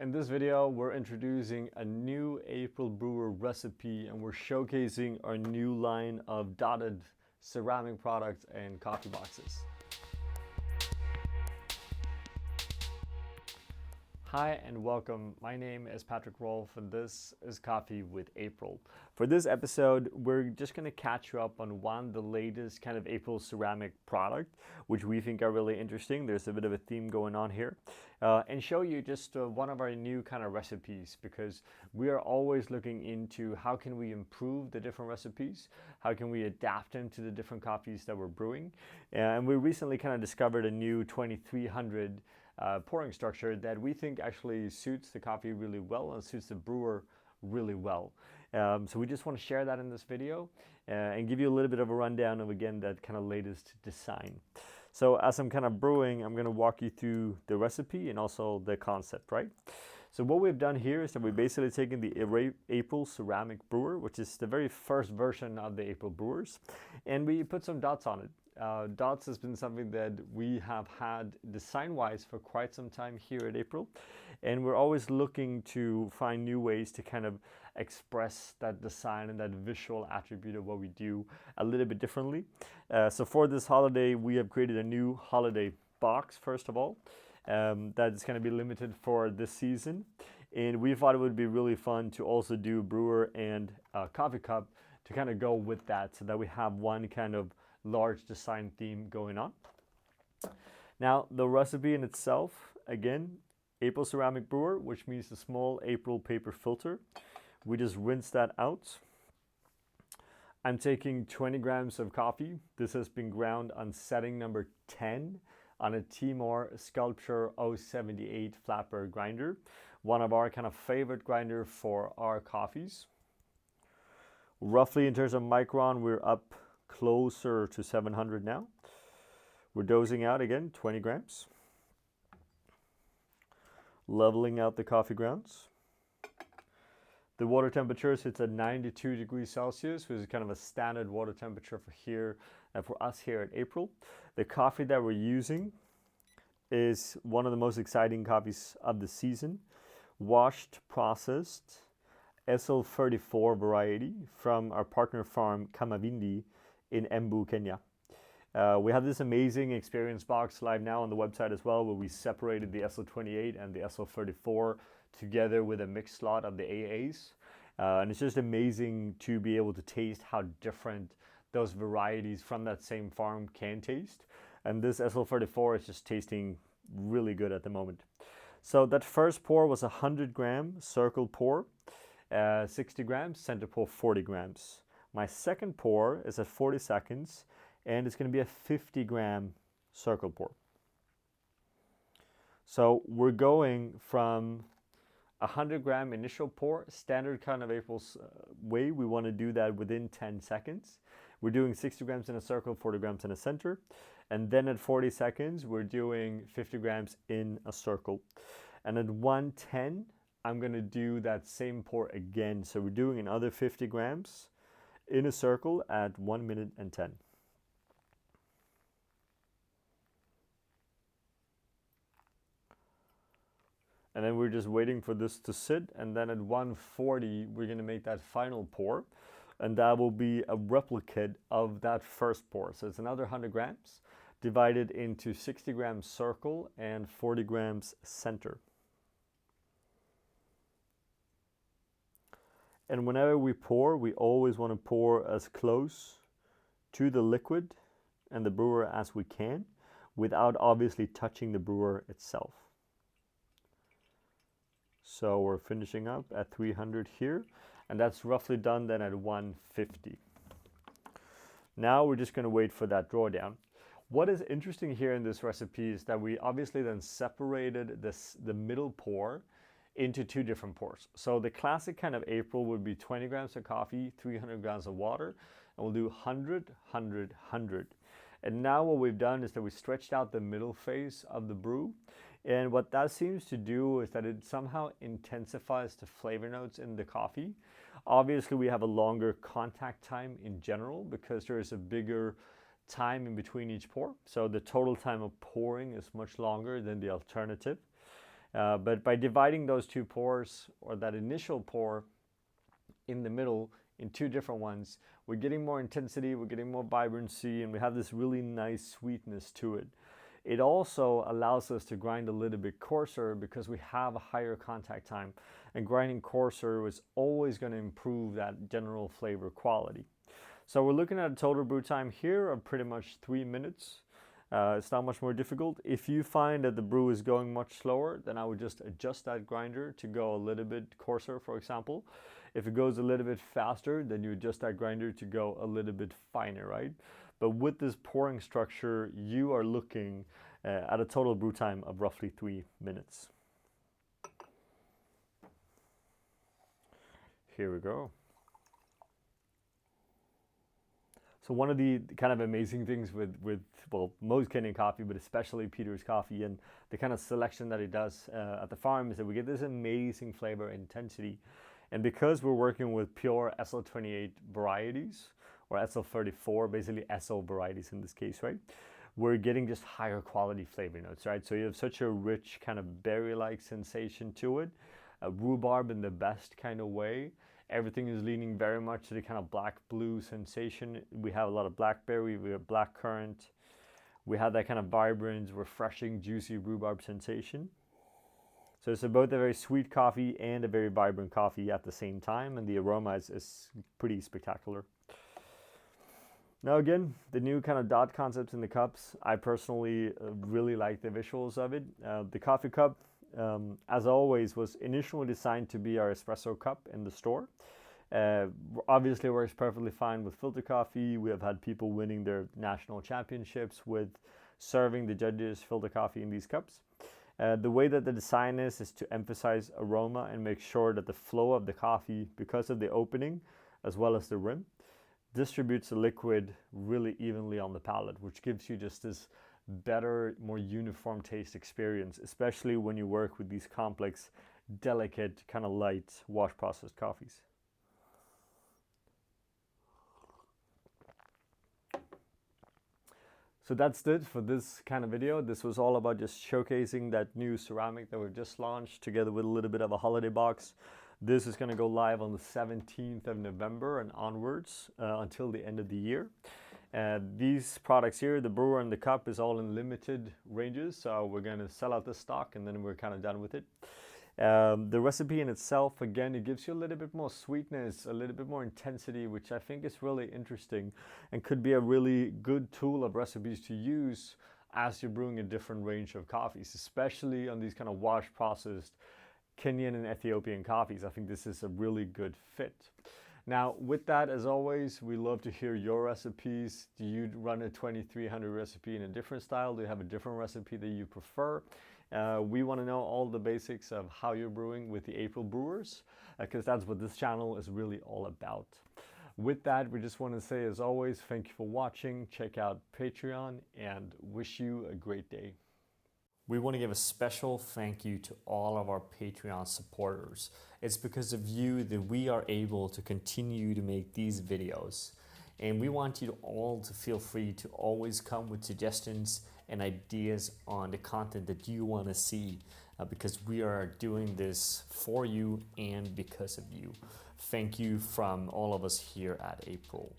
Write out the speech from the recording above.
In this video, we're introducing a new April Brewer recipe and we're showcasing our new line of dotted ceramic products and coffee boxes. Hi and welcome. My name is Patrick Rolfe and this is Coffee with April. For this episode, we're just going to catch you up on one of the latest kind of April ceramic product, which we think are really interesting. There's a bit of a theme going on here. And show you just one of our new kind of recipes, because we are always looking into how can we improve the different recipes, how can we adapt them to the different coffees that we're brewing. And we recently kind of discovered a new 2300 pouring structure that we think actually suits the coffee really well and suits the brewer really well. So we just want to share that in this video and give you a little bit of a rundown of, again, that kind of latest design. So as I'm kind of brewing, I'm going to walk you through the recipe and also the concept, right? So what we've done here is that we've basically taken the April ceramic brewer, which is the very first version of the April brewers, and we put some dots on it. Dots has been something that we have had design-wise for quite some time here at April, and we're always looking to find new ways to kind of express that design and that visual attribute of what we do a little bit differently. So for this holiday, we have created a new holiday box, first of all, that is going to be limited for this season, and we thought it would be really fun to also do brewer and coffee cup to kind of go with that, so that we have one kind of large design theme going on. Now the recipe in itself, again, April ceramic brewer, which means the small April paper filter. We just rinse that out. I'm taking 20 grams of coffee. This has been ground on setting number 10 on a Timor Sculpture 078 flatbed grinder, one of our kind of favorite grinder for our coffees. Roughly in terms of micron, we're up closer to 700 now. We're dosing out again 20 grams. Leveling out the coffee grounds. The water temperature sits at 92 degrees Celsius, which is kind of a standard water temperature for here and for us here at April. The coffee that we're using is one of the most exciting coffees of the season. Washed, processed, SL34 variety from our partner farm Kamavindi in Embu, Kenya. We have this amazing experience box live now on the website as well, where we separated the SL28 and the SL34 together with a mixed slot of the AAs. And it's just amazing to be able to taste how different those varieties from that same farm can taste. And this SL34 is just tasting really good at the moment. So that first pour was a 100 gram circle pour, 60 grams, center pour 40 grams. My second pour is at 40 seconds, and it's going to be a 50 gram circle pour. So we're going from a 100 gram initial pour, standard kind of April's way. We want to do that within 10 seconds. We're doing 60 grams in a circle, 40 grams in a center. And then at 40 seconds, we're doing 50 grams in a circle. And at 110, I'm going to do that same pour again. So we're doing another 50 grams in a circle at 1 minute and 10. And then we're just waiting for this to sit, and then at 140 we're going to make that final pour, and that will be a replicate of that first pour. So it's another 100 grams divided into 60 grams circle and 40 grams center. And whenever we pour, we always want to pour as close to the liquid and the brewer as we can, without obviously touching the brewer itself. So we're finishing up at 300 here, and that's roughly done then at 150. Now we're just going to wait for that drawdown. What is interesting here in this recipe is that we obviously then separated the middle pour into two different pours. So the classic kind of April would be 20 grams of coffee, 300 grams of water, and we'll do 100, 100, 100. And now what we've done is that we stretched out the middle phase of the brew. And what that seems to do is that it somehow intensifies the flavor notes in the coffee. Obviously, we have a longer contact time in general because there is a bigger time in between each pour. So the total time of pouring is much longer than the alternative. But by dividing those two pours, or that initial pour in the middle, in two different ones, we're getting more intensity, we're getting more vibrancy, and we have this really nice sweetness to it. It also allows us to grind a little bit coarser because we have a higher contact time, and grinding coarser is always going to improve that general flavor quality. So we're looking at a total brew time here of pretty much 3 minutes. It's not much more difficult. If you find that the brew is going much slower, then I would just adjust that grinder to go a little bit coarser, for example. If it goes a little bit faster, then you adjust that grinder to go a little bit finer, right? But with this pouring structure, you are looking at a total brew time of roughly 3 minutes. Here we go. So one of the kind of amazing things with well, most Kenyan coffee, but especially Peter's coffee and the kind of selection that he does at the farm, is that we get this amazing flavor intensity. And because we're working with pure SL28 varieties, or SL34, basically SL varieties in this case, right? We're getting just higher quality flavor notes, right? So you have such a rich kind of berry-like sensation to it, a rhubarb in the best kind of way. Everything is leaning very much to the kind of black-blue sensation. We have a lot of blackberry, we have blackcurrant. We have that kind of vibrant, refreshing, juicy rhubarb sensation. So it's both a very sweet coffee and a very vibrant coffee at the same time, and the aroma is pretty spectacular. Now again, the new kind of dot concepts in the cups, I personally really like the visuals of it. The coffee cup, as always, was initially designed to be our espresso cup in the store. Obviously works perfectly fine with filter coffee. We have had people winning their national championships with serving the judges filter coffee in these cups. The way that the design is to emphasize aroma and make sure that the flow of the coffee, because of the opening as well as the rim, distributes the liquid really evenly on the palate, which gives you just this better, more uniform taste experience, especially when you work with these complex, delicate, kind of light wash processed coffees. So that's it for this kind of video. This was all about just showcasing that new ceramic that we've just launched together with a little bit of a holiday box. This is going to go live on the 17th of November and onwards until the end of the year. These products here, the brewer and the cup, is all in limited ranges, so we're going to sell out the stock and then we're kind of done with it. The recipe in itself, again, it gives you a little bit more sweetness, a little bit more intensity, which I think is really interesting and could be a really good tool of recipes to use as you're brewing a different range of coffees, especially on these kind of wash processed Kenyan and Ethiopian coffees. I think this is a really good fit. Now, with that, as always, we love to hear your recipes. Do you run a 2300 recipe in a different style? Do you have a different recipe that you prefer? We want to know all the basics of how you're brewing with the April Brewers, because that's what this channel is really all about. With that, we just want to say, as always, thank you for watching. Check out Patreon and wish you a great day. We want to give a special thank you to all of our Patreon supporters. It's because of you that we are able to continue to make these videos. And we want you all to feel free to always come with suggestions and ideas on the content that you want to see, because we are doing this for you and because of you. Thank you from all of us here at April.